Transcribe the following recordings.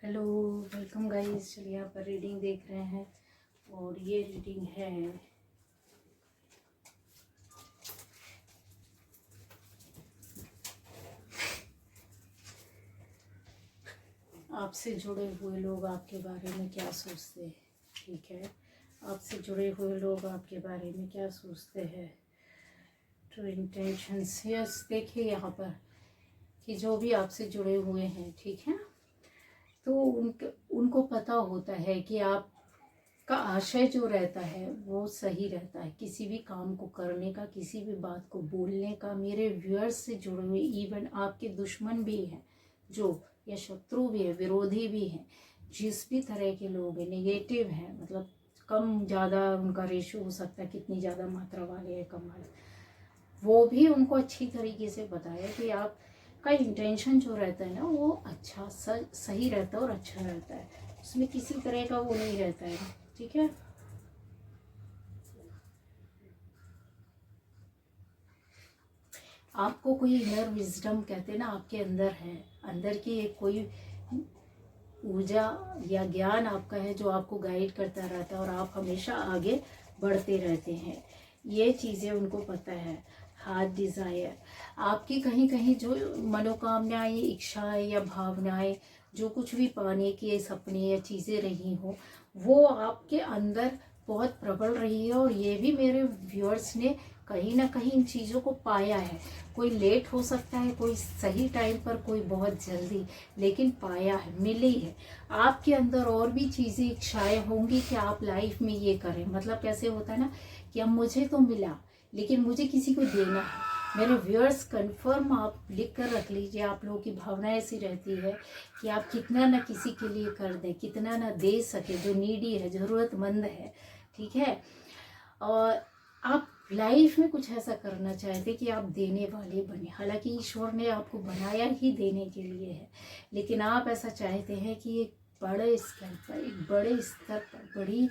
Hello, welcome guys. चलिए यहाँ पर रीडिंग देख रहे हैं और ये रीडिंग है आपसे जुड़े हुए लोग आपके बारे में क्या सोचते हैं। ठीक है, आपसे जुड़े हुए लोग आपके बारे में क्या सोचते हैं। True intentions. यस, देखिए यहाँ पर कि जो भी आपसे जुड़े हुए हैं, ठीक है, तो उनको पता होता है कि आप का आशय जो रहता है वो सही रहता है, किसी भी काम को करने का, किसी भी बात को बोलने का। मेरे व्यूअर्स से जुड़े हुए, इवन आपके दुश्मन भी हैं जो, या शत्रु भी है, विरोधी भी हैं, जिस भी तरह के लोग हैं, नेगेटिव हैं, मतलब कम ज़्यादा उनका रेशो हो सकता है, कितनी ज़्यादा मात्रा वाले हैं, कम वाले, वो भी उनको अच्छी तरीके से बताया कि आप का इंटेंशन जो रहता है ना वो अच्छा सही रहता है और अच्छा रहता है, उसमें किसी तरह का वो नहीं रहता है। ठीक है, आपको कोई इनर विजडम कहते हैं ना, आपके अंदर है, अंदर की एक कोई ऊर्जा या ज्ञान आपका है जो आपको गाइड करता रहता है और आप हमेशा आगे बढ़ते रहते हैं। ये चीज़ें उनको पता है। हार्ट डिज़ायर, आपकी कहीं कहीं जो मनोकामनाएं, इच्छाएं या भावनाएं, जो कुछ भी पाने के सपने या चीज़ें रही हो, वो आपके अंदर बहुत प्रबल रही है। और ये भी मेरे व्यूअर्स ने कहीं ना कहीं इन चीज़ों को पाया है। कोई लेट हो सकता है, कोई सही टाइम पर, कोई बहुत जल्दी, लेकिन पाया है, मिली है। आपके अंदर और भी चीज़ें, इच्छाएं होंगी कि आप लाइफ में ये करें। मतलब कैसे होता है ना कि अब मुझे तो मिला लेकिन मुझे किसी को देना है। मेरे व्यूअर्स, कंफर्म आप लिख कर रख लीजिए, आप लोगों की भावना ऐसी रहती है कि आप कितना ना किसी के लिए कर दें, कितना ना दे सके जो नीडी है, ज़रूरतमंद है। ठीक है, और आप लाइफ में कुछ ऐसा करना चाहते कि आप देने वाले बने। हालांकि ईश्वर ने आपको बनाया ही देने के लिए है, लेकिन आप ऐसा चाहते हैं कि एक बड़े स्तर पर, एक बड़े स्तर पर, बड़ी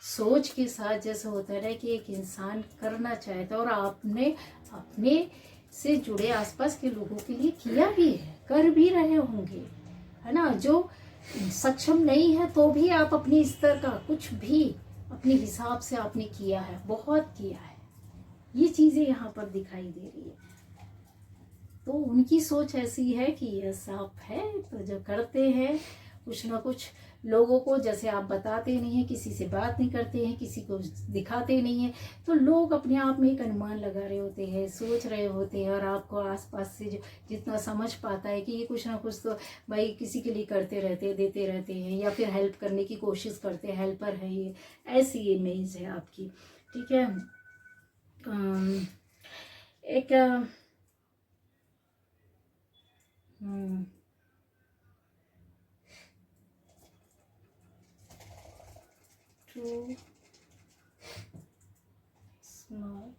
सोच के साथ, जैसे होता है ना कि एक इंसान करना चाहता है, और आपने अपने से जुड़े आसपास के लोगों के लिए किया भी है, कर भी रहे होंगे, है ना। जो सक्षम नहीं है तो भी आप अपने स्तर का कुछ भी अपने हिसाब से आपने किया है, बहुत किया है। ये चीजें यहाँ पर दिखाई दे रही है। तो उनकी सोच ऐसी है कि ये सब है, तो जो करते हैं कुछ ना कुछ लोगों को, जैसे आप बताते नहीं हैं, किसी से बात नहीं करते हैं, किसी को दिखाते नहीं हैं, तो लोग अपने आप में एक अनुमान लगा रहे होते हैं, सोच रहे होते हैं। और आपको आसपास से जो जितना समझ पाता है कि ये कुछ ना कुछ तो भाई किसी के लिए करते रहते हैं, देते रहते हैं, या फिर हेल्प करने की कोशिश करते हैं, हेल्पर है ये, ऐसी इमेज है आपकी। ठीक है, एक टू स्मार्ट,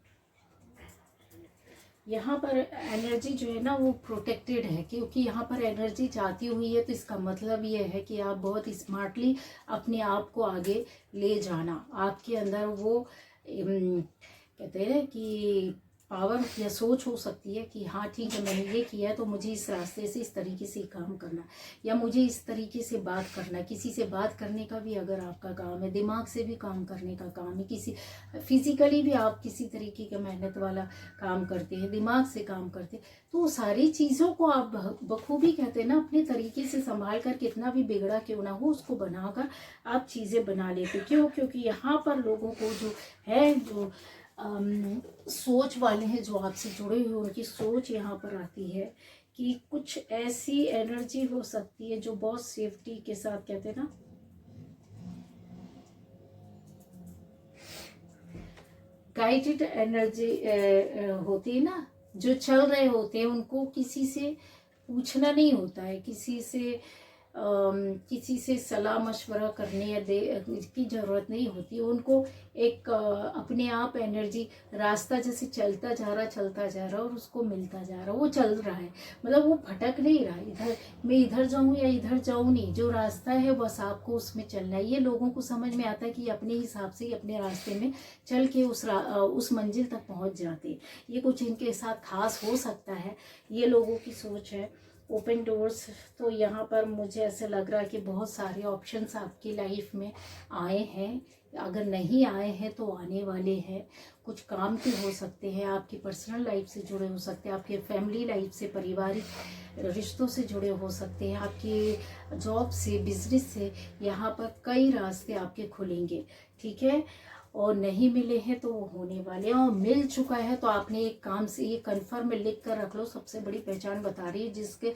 यहाँ पर एनर्जी जो है ना वो प्रोटेक्टेड है, क्योंकि यहाँ पर एनर्जी जाती हुई है, तो इसका मतलब ये है कि आप बहुत स्मार्टली अपने आप को आगे ले जाना। आपके अंदर वो कहते हैं कि पावर या सोच हो सकती है कि हाँ ठीक है, मैंने ये किया तो मुझे इस रास्ते से, इस तरीके से काम करना, या मुझे इस तरीके से बात करना। किसी से बात करने का भी अगर आपका काम है, दिमाग से भी काम करने का काम है, किसी फिजिकली भी आप किसी तरीके का मेहनत वाला काम करते हैं, दिमाग से काम करते हैं, तो सारी चीज़ों को आप बखूबी, कहते हैं ना, अपने तरीके से संभाल कर, कितना भी बिगड़ा क्यों ना हो, उसको बनाकर आप चीज़ें बना लेते। क्यों? क्योंकि यहाँ पर लोगों को जो है, जो सोच वाले हैं, जो आपसे जुड़े हुए, उनकी सोच यहाँ पर आती है कि कुछ ऐसी एनर्जी हो सकती है जो बहुत सेफ्टी के साथ, कहते हैं ना, गाइडेड एनर्जी होती है ना, जो चल रहे होते हैं, उनको किसी से पूछना नहीं होता है, किसी से सलाह मशवरा करने या दे की ज़रूरत नहीं होती। उनको एक अपने आप एनर्जी, रास्ता जैसे चलता जा रहा और उसको मिलता जा रहा, वो चल रहा है। मतलब वो भटक नहीं रहा, इधर मैं इधर जाऊं या इधर जाऊं नहीं, जो रास्ता है बस आपको उसमें चलना है। ये लोगों को समझ में आता है कि अपने हिसाब से अपने रास्ते में चल के उस मंजिल तक पहुंच जाते। ये कुछ इनके साथ खास हो सकता है, ये लोगों की सोच है। ओपन डोर्स, तो यहाँ पर मुझे ऐसे लग रहा है कि बहुत सारे ऑप्शंस आपकी लाइफ में आए हैं, अगर नहीं आए हैं तो आने वाले हैं। कुछ काम के हो सकते हैं, आपकी पर्सनल लाइफ से जुड़े हो सकते हैं, आपके फैमिली लाइफ से, पारिवारिक रिश्तों से जुड़े हो सकते हैं, आपकी जॉब से, बिजनेस से। यहाँ पर कई रास्ते आपके खुलेंगे, ठीक है। और नहीं मिले हैं तो वो होने वाले हैं, और मिल चुका है तो आपने एक काम से ये कन्फर्म लिख कर रख लो। सबसे बड़ी पहचान बता रही है जिसके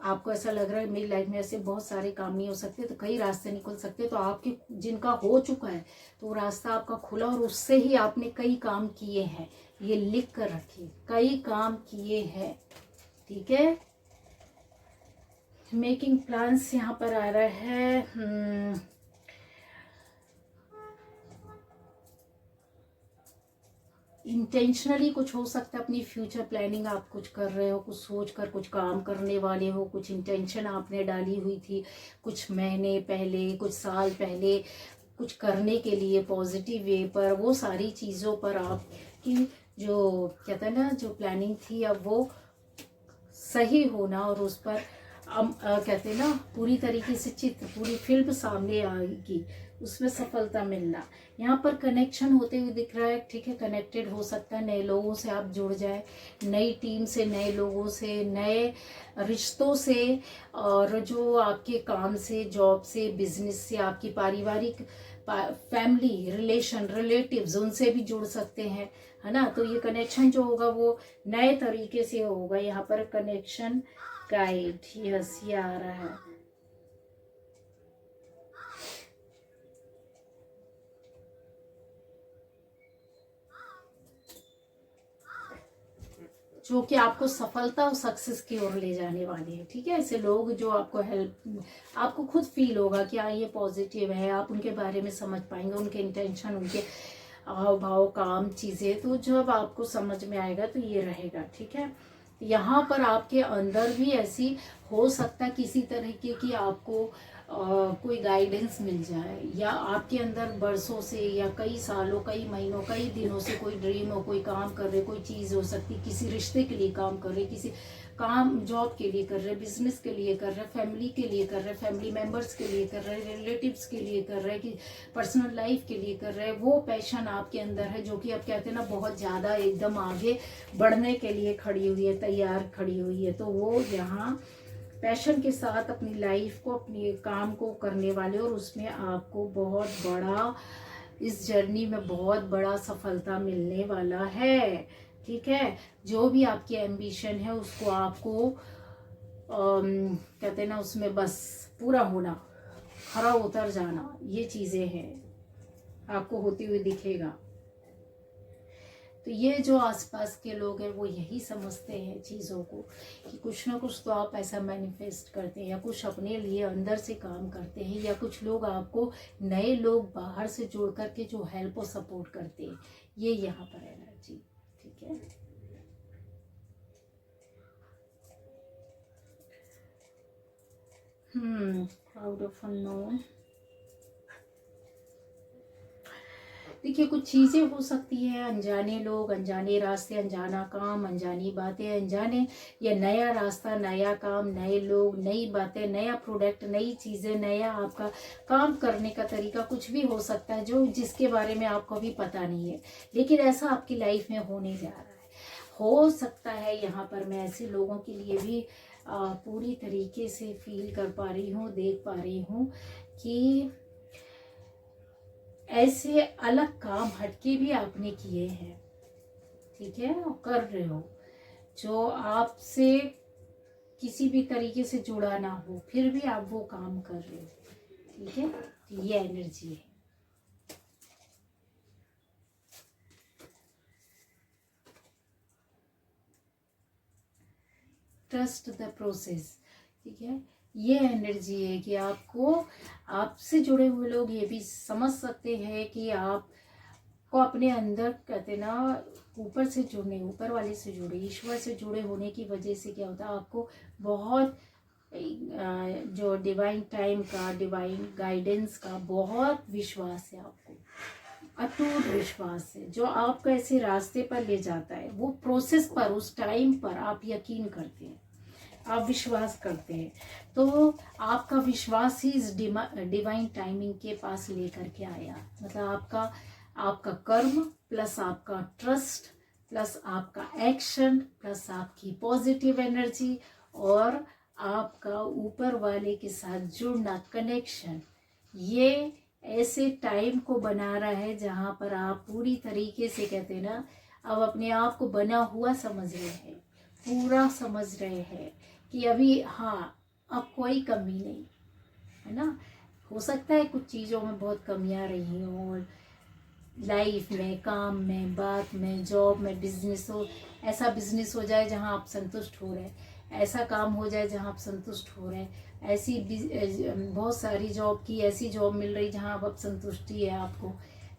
आपको ऐसा लग रहा है मेरी लाइफ में ऐसे बहुत सारे काम नहीं हो सकते, तो कई रास्ते निकल सकते, तो आपके जिनका हो चुका है तो वो रास्ता आपका खुला, और उससे ही आपने कई काम किए हैं। ये लिख कर रखिए, कई काम किए हैं, ठीक है। मेकिंग प्लान्स यहाँ पर आ रहा है। इंटेंशनली कुछ हो सकता है, अपनी फ्यूचर प्लानिंग आप कुछ कर रहे हो, कुछ सोच कर कुछ काम करने वाले हो, कुछ इंटेंशन आपने डाली हुई थी कुछ महीने पहले, कुछ साल पहले, कुछ करने के लिए पॉजिटिव वे पर। वो सारी चीज़ों पर आपकी जो कहते हैं ना, जो प्लानिंग थी, अब वो सही होना, और उस पर कहते हैं ना, पूरी तरीके से चित्र, पूरी फिल्म सामने आएगी, उसमें सफलता मिलना। यहाँ पर कनेक्शन होते हुए दिख रहा है, ठीक है। कनेक्टेड हो सकता है, नए लोगों से आप जुड़ जाए, नई टीम से, नए लोगों से, नए रिश्तों से, और जो आपके काम से, जॉब से, बिजनेस से, आपकी पारिवारिक फैमिली रिलेशन, रिलेटिव्स, उनसे भी जुड़ सकते हैं, है ना। तो ये कनेक्शन जो होगा वो नए तरीके से होगा। यहाँ पर कनेक्शन गाइड, यस, ये आ रहा है। जो कि आपको सफलता और सक्सेस की ओर ले जाने वाले हैं, ठीक है। ऐसे लोग जो आपको हेल्प, आपको खुद फील होगा कि हाँ ये पॉजिटिव है, आप उनके बारे में समझ पाएंगे, उनके इंटेंशन, उनके हाव भाव, काम, चीज़ें, तो जब आपको समझ में आएगा तो ये रहेगा, ठीक है। यहाँ पर आपके अंदर भी ऐसी हो सकता है किसी तरीके की आपको कोई गाइडेंस मिल जाए, या आपके अंदर बरसों से या कई सालों, कई महीनों, कई दिनों से कोई ड्रीम हो, कोई काम कर रहे, कोई चीज़ हो सकती, किसी रिश्ते के लिए काम कर रहे, किसी काम जॉब के लिए कर रहे, बिजनेस के लिए कर रहे, फैमिली के लिए कर रहे, फैमिली मेंबर्स के लिए कर रहे, रिलेटिव्स के लिए कर रहे, कि पर्सनल लाइफ के लिए कर रहे। वो पैशन आपके अंदर है जो कि आप कहते हैं ना, बहुत ज़्यादा एकदम आगे बढ़ने के लिए खड़ी हुई है, तैयार खड़ी हुई है। तो वो यहाँ पैशन के साथ अपनी लाइफ को, अपने काम को करने वाले, और उसमें आपको बहुत बड़ा, इस जर्नी में बहुत बड़ा सफलता मिलने वाला है, ठीक है। जो भी आपकी एम्बिशन है उसको आपको कहते हैं ना, उसमें बस पूरा होना, खरा उतर जाना, ये चीज़ें हैं, आपको होती हुई दिखेगा। तो ये जो आसपास के लोग हैं वो यही समझते हैं चीज़ों को, कि कुछ ना कुछ तो आप ऐसा मैनिफेस्ट करते हैं, या कुछ अपने लिए अंदर से काम करते हैं, या कुछ लोग आपको, नए लोग बाहर से जोड़ करके जो हेल्प और सपोर्ट करते हैं, ये यहाँ पर एनर्जी, ठीक है। क्राउड ऑफ अननोन, देखिए कुछ चीज़ें हो सकती है, अनजाने लोग, अनजाने रास्ते, अनजाना काम, अनजानी बातें, अनजाने या नया रास्ता, नया काम, नए लोग, नई बातें, नया प्रोडक्ट, नई चीज़ें, नया आपका काम करने का तरीका, कुछ भी हो सकता है जो जिसके बारे में आपको अभी पता नहीं है, लेकिन ऐसा आपकी लाइफ में होने जा रहा है। हो सकता है यहाँ पर मैं ऐसे लोगों के लिए भी पूरी तरीके से फील कर पा रही हूँ, देख पा रही हूँ कि ऐसे अलग काम हटके भी आपने किए हैं, ठीक है, और कर रहे हो, जो आपसे किसी भी तरीके से जुड़ा ना हो, फिर भी आप वो काम कर रहे हो, ठीक है। तो ये एनर्जी है। ट्रस्ट द प्रोसेस, ठीक है। ये एनर्जी है कि आपको, आपसे जुड़े हुए लोग ये भी समझ सकते हैं कि आप को अपने अंदर, कहते ना, ऊपर से जुड़ने, ऊपर वाले से जुड़े, ईश्वर से जुड़े होने की वजह से क्या होता है, आपको बहुत जो डिवाइन टाइम का, डिवाइन गाइडेंस का बहुत विश्वास है, आपको अटूट विश्वास है, जो आपको ऐसे रास्ते पर ले जाता है, वो प्रोसेस पर, उस टाइम पर आप यकीन करते हैं, आप विश्वास करते हैं, तो आपका विश्वास ही इस डिवाइन टाइमिंग के पास लेकर के आया। मतलब आपका कर्म प्लस आपका ट्रस्ट प्लस आपका एक्शन प्लस आपकी पॉजिटिव एनर्जी और आपका ऊपर वाले के साथ जुड़ना, कनेक्शन, ये ऐसे टाइम को बना रहा है जहाँ पर आप पूरी तरीके से, कहते हैं ना, अब अपने आप को बना हुआ समझ रहे हैं, पूरा समझ रहे हैं कि अभी हाँ, अब कोई कमी नहीं है ना। हो सकता है कुछ चीज़ों में बहुत कमियां रही हों, लाइफ में, काम में, बात में, जॉब में, बिजनेस हो, ऐसा बिजनेस हो जाए जहां आप संतुष्ट हो रहे हैं, ऐसा काम हो जाए जहां आप संतुष्ट हो रहे हैं, ऐसी बहुत सारी जॉब की ऐसी जॉब मिल रही जहां अब संतुष्टि है आपको,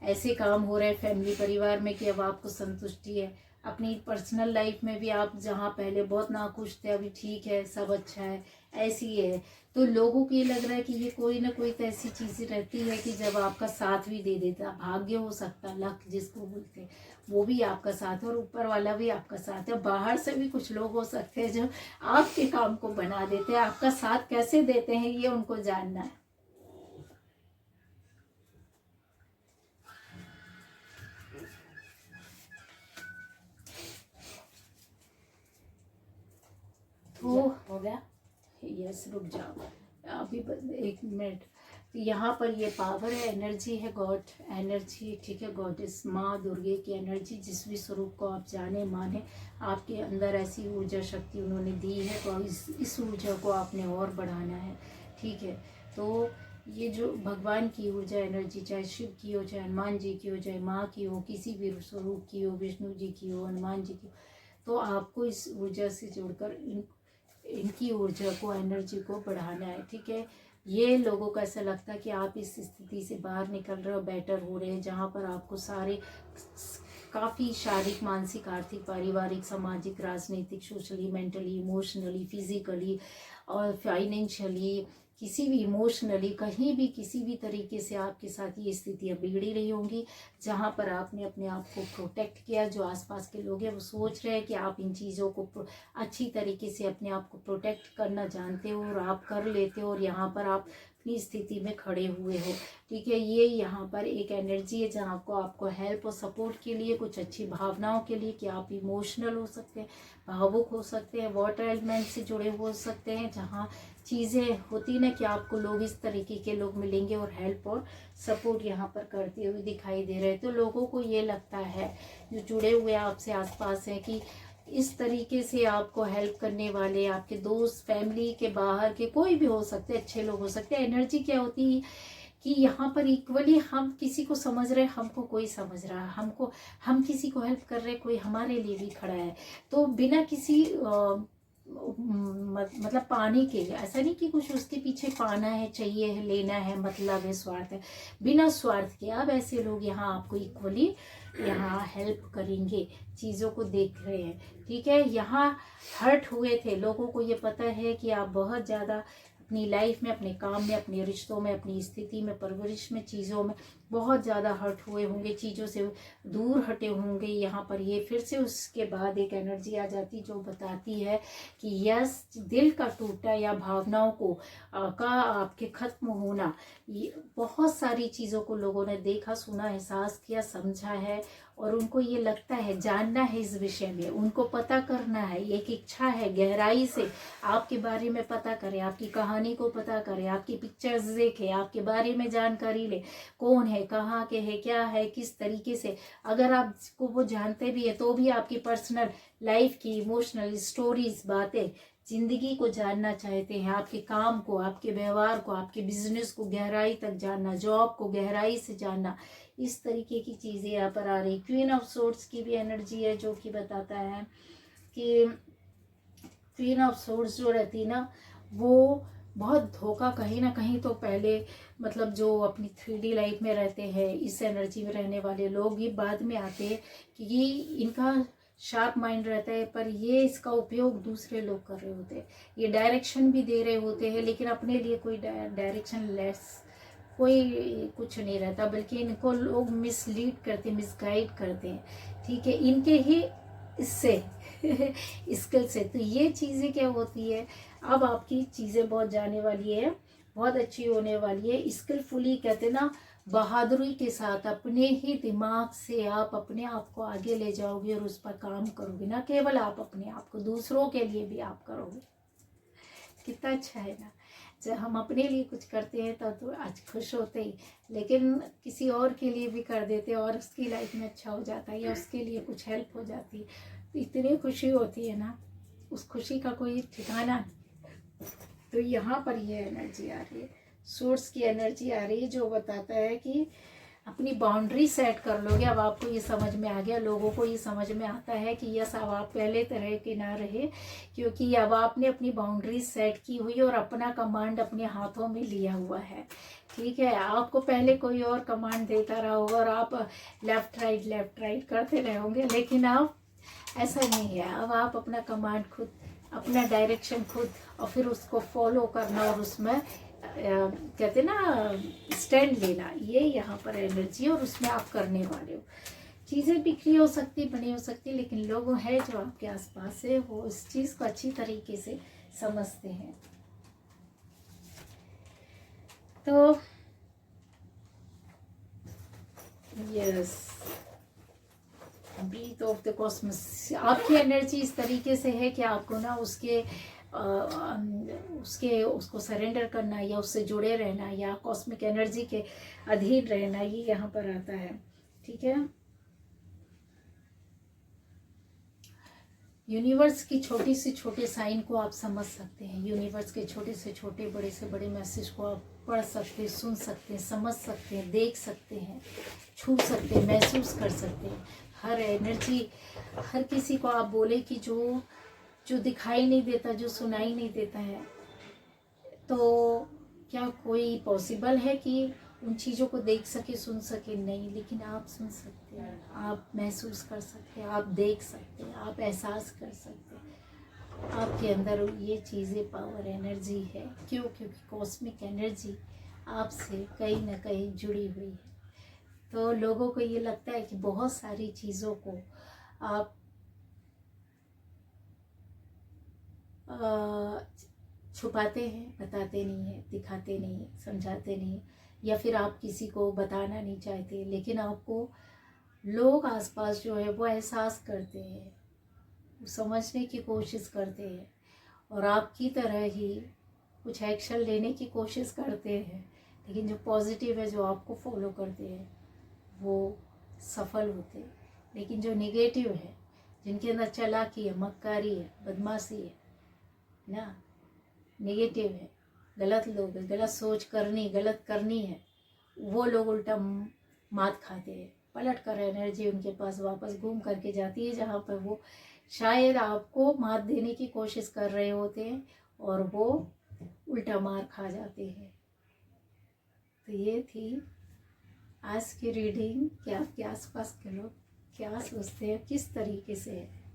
ऐसे काम हो रहे हैं फैमिली परिवार में कि अब आपको संतुष्टि है। अपनी पर्सनल लाइफ में भी आप जहाँ पहले बहुत नाखुश थे अभी ठीक है, सब अच्छा है, ऐसी है। तो लोगों को ये लग रहा है कि ये कोई ना कोई तो ऐसी चीज़ें रहती है कि जब आपका साथ भी दे देता, भाग्य हो सकता, लक जिसको बोलते हैं, वो भी आपका साथ है और ऊपर वाला भी आपका साथ है। बाहर से भी कुछ लोग हो सकते हैं जो आपके काम को बना देते हैं, आपका साथ कैसे देते हैं ये उनको जानना है। तो हो गया। यस, रुक जाओ अभी एक मिनट। यहाँ पर ये पावर है, एनर्जी है, गॉड एनर्जी, ठीक है, गॉड इस माँ दुर्गे की एनर्जी, जिस भी स्वरूप को आप जाने माने, आपके अंदर ऐसी ऊर्जा शक्ति उन्होंने दी है, तो इस ऊर्जा को आपने और बढ़ाना है, ठीक है। तो ये जो भगवान की ऊर्जा एनर्जी, चाहे शिव की हो, चाहे हनुमान जी की हो, चाहे माँ की हो, किसी भी स्वरूप की हो, विष्णु जी की हो, हनुमान जी की हो, तो आपको इस ऊर्जा से जुड़कर इनकी ऊर्जा को, एनर्जी को बढ़ाना है, ठीक है। ये लोगों को ऐसा लगता है कि आप इस स्थिति से बाहर निकल रहे हो, बेटर हो रहे हैं, जहाँ पर आपको सारे काफ़ी शारीरिक, मानसिक, आर्थिक, पारिवारिक, सामाजिक, राजनीतिक, सोशली, मेंटली, इमोशनली, फिजिकली और फाइनेंशियली, किसी भी इमोशनली, कहीं भी किसी भी तरीके से आपके साथ ये स्थितियाँ बिगड़ी रही होंगी, जहाँ पर आपने अपने आप को प्रोटेक्ट किया। जो आसपास के लोग हैं वो सोच रहे हैं कि आप इन चीज़ों को अच्छी तरीके से अपने आप को प्रोटेक्ट करना जानते हो और आप कर लेते हो, और यहाँ पर आप अपनी स्थिति में खड़े हुए हो, ठीक है। ये यहाँ पर एक एनर्जी है जहाँ आपको हेल्प और सपोर्ट के लिए, कुछ अच्छी भावनाओं के लिए, कि आप इमोशनल हो सकते हैं, भावुक हो सकते हैं, वाटर एलिमेंट से जुड़े हो सकते हैं, जहाँ चीज़ें होती ना कि आपको लोग इस तरीके के लोग मिलेंगे और हेल्प और सपोर्ट यहाँ पर करते हुए दिखाई दे रहे हैं। तो लोगों को ये लगता है जो जुड़े हुए आपसे आसपास हैं कि इस तरीके से आपको हेल्प करने वाले आपके दोस्त, फैमिली के बाहर के कोई भी हो सकते हैं, अच्छे लोग हो सकते हैं। एनर्जी क्या होती है कि यहाँ पर इक्वली हम किसी को समझ रहे हैं, हमको कोई समझ रहा है, हम किसी को हेल्प कर रहे हैं, कोई हमारे लिए भी खड़ा है। तो बिना किसी मतलब पाने के लिए, ऐसा नहीं कि कुछ उसके पीछे पाना है, चाहिए है, लेना है, मतलब है, स्वार्थ है, बिना स्वार्थ के अब ऐसे लोग यहाँ आपको इक्वली यहाँ हेल्प करेंगे, चीज़ों को देख रहे हैं, ठीक है। यहाँ हर्ट हुए थे लोगों को, ये पता है कि आप बहुत ज़्यादा अपनी लाइफ में, अपने काम में, अपने रिश्तों में, अपनी स्थिति में, परवरिश में, चीज़ों में बहुत ज़्यादा हर्ट हुए होंगे, चीज़ों से दूर हटे होंगे। यहाँ पर ये फिर से उसके बाद एक एनर्जी आ जाती जो बताती है कि यस, दिल का टूटा या भावनाओं को का आपके ख़त्म होना, ये बहुत सारी चीज़ों को लोगों ने देखा, सुना, एहसास किया, समझा है, और उनको ये लगता है, जानना है इस विषय में, उनको पता करना है, एक इच्छा है गहराई से आपके बारे में पता करें, आपकी कहानी को पता करें, आपकी पिक्चर्स देखें, आपके बारे में जानकारी ले, कौन है, कहाँ के है, क्या है, किस तरीके से। अगर आपको वो जानते भी है तो भी आपकी पर्सनल लाइफ की इमोशनल स्टोरीज, बातें, जिंदगी को जानना चाहते हैं, आपके काम को, आपके व्यवहार को, आपके बिजनेस को गहराई तक जानना, जॉब को गहराई से जानना, इस तरीके की चीज़ें यहाँ पर आ रही। क्वीन ऑफ सोर्ड्स की भी एनर्जी है जो कि बताता है कि क्वीन ऑफ सोर्ड्स जो रहती है ना, वो बहुत धोखा, कहीं ना कहीं तो पहले, मतलब जो अपनी 3D लाइफ में रहते हैं, इस एनर्जी में रहने वाले लोग, ये बाद में आते हैं कि ये इनका शार्प माइंड रहता है, पर ये इसका उपयोग दूसरे लोग कर रहे होते हैं, ये डायरेक्शन भी दे रहे होते हैं, लेकिन अपने लिए कोई डायरेक्शन लेस कोई कुछ नहीं रहता, बल्कि इनको लोग मिसलीड करते, मिसगाइड करते हैं, ठीक है। इनके ही इससे स्किल से। तो ये चीज़ें क्या होती है, अब आपकी चीज़ें बहुत जाने वाली है, बहुत अच्छी होने वाली है। स्किलफुली कहते हैं ना, बहादुरी के साथ अपने ही दिमाग से आप अपने आप को आगे ले जाओगे और उस पर काम करोगे, ना केवल आप अपने आप को, दूसरों के लिए भी आप करोगे। कितना अच्छा है ना, जब हम अपने लिए कुछ करते हैं तब तो आज खुश होते ही, लेकिन किसी और के लिए भी कर देते हैं और उसकी लाइफ में अच्छा हो जाता है या उसके लिए कुछ हेल्प हो जाती है, तो इतनी खुशी होती है ना, उस खुशी का कोई ठिकाना नहीं। तो यहाँ पर ये एनर्जी आ रही है, सोर्स की एनर्जी आ रही है, जो बताता है कि अपनी बाउंड्री सेट कर लोगे। अब आपको ये समझ में आ गया, लोगों को ये समझ में आता है कि यस, अब आप पहले तरह के ना रहे, क्योंकि अब आपने अपनी बाउंड्री सेट की हुई और अपना कमांड अपने हाथों में लिया हुआ है। ठीक है, आपको पहले कोई और कमांड देता रहा होगा और आप लेफ्ट राइट करते रहे होंगे, लेकिन अब ऐसा नहीं है। अब आप अपना कमांड खुद, अपना डायरेक्शन खुद, और फिर उसको फॉलो करना और उसमें कहते ना स्टैंड लेना, ये यहाँ पर एनर्जी है और उसमें आप करने वाले हो। चीज़ें बिखरी हो सकती, बनी हो सकती, लेकिन लोग हैं जो आपके आसपास है, वो इस चीज़ को अच्छी तरीके से समझते हैं। तो yes, breath of the cosmos, आपकी एनर्जी इस तरीके से है कि आपको ना उसको सरेंडर करना या उससे जुड़े रहना या कॉस्मिक एनर्जी के अधीन रहना, ये यहाँ पर आता है। ठीक है, यूनिवर्स की छोटी से छोटे साइन को आप समझ सकते हैं, यूनिवर्स के छोटे से छोटे, बड़े से बड़े मैसेज को आप पढ़ सकते हैं, सुन सकते हैं, समझ सकते हैं, देख सकते हैं, छू सकते हैं, महसूस कर सकते हैं। हर एनर्जी, हर किसी को आप बोले कि जो जो दिखाई नहीं देता, जो सुनाई नहीं देता है, तो क्या कोई पॉसिबल है कि उन चीज़ों को देख सके, सुन सके? नहीं, लेकिन आप सुन सकते हैं, आप महसूस कर सकते हैं, आप देख सकते हैं, आप एहसास कर सकते हैं। आपके अंदर ये चीज़ें, पावर, एनर्जी है। क्यों? क्योंकि कॉस्मिक एनर्जी आपसे कहीं ना कहीं जुड़ी हुई है। तो लोगों को ये लगता है कि बहुत सारी चीज़ों को आप छुपाते हैं, बताते नहीं हैं, दिखाते नहीं हैं, समझाते नहीं हैं, या फिर आप किसी को बताना नहीं चाहते, लेकिन आपको लोग आसपास जो है वो एहसास करते हैं, समझने की कोशिश करते हैं और आपकी तरह ही कुछ एक्शन लेने की कोशिश करते हैं। लेकिन जो पॉजिटिव है, जो आपको फॉलो करते हैं, वो सफल होते हैं। लेकिन जो नेगेटिव है, जिनके अंदर चालाकी है, मक्कारी है, बदमाशी है ना, नेगेटिव है, गलत लोग है, गलत सोच करनी, गलत करनी है, वो लोग उल्टा मात खाते हैं। पलट कर एनर्जी उनके पास वापस घूम करके जाती है, जहाँ पर वो शायद आपको मात देने की कोशिश कर रहे होते हैं और वो उल्टा मार खा जाते हैं। तो ये थी आज की रीडिंग कि आपके आसपास के लोग क्या सोचते हैं, किस तरीके से है।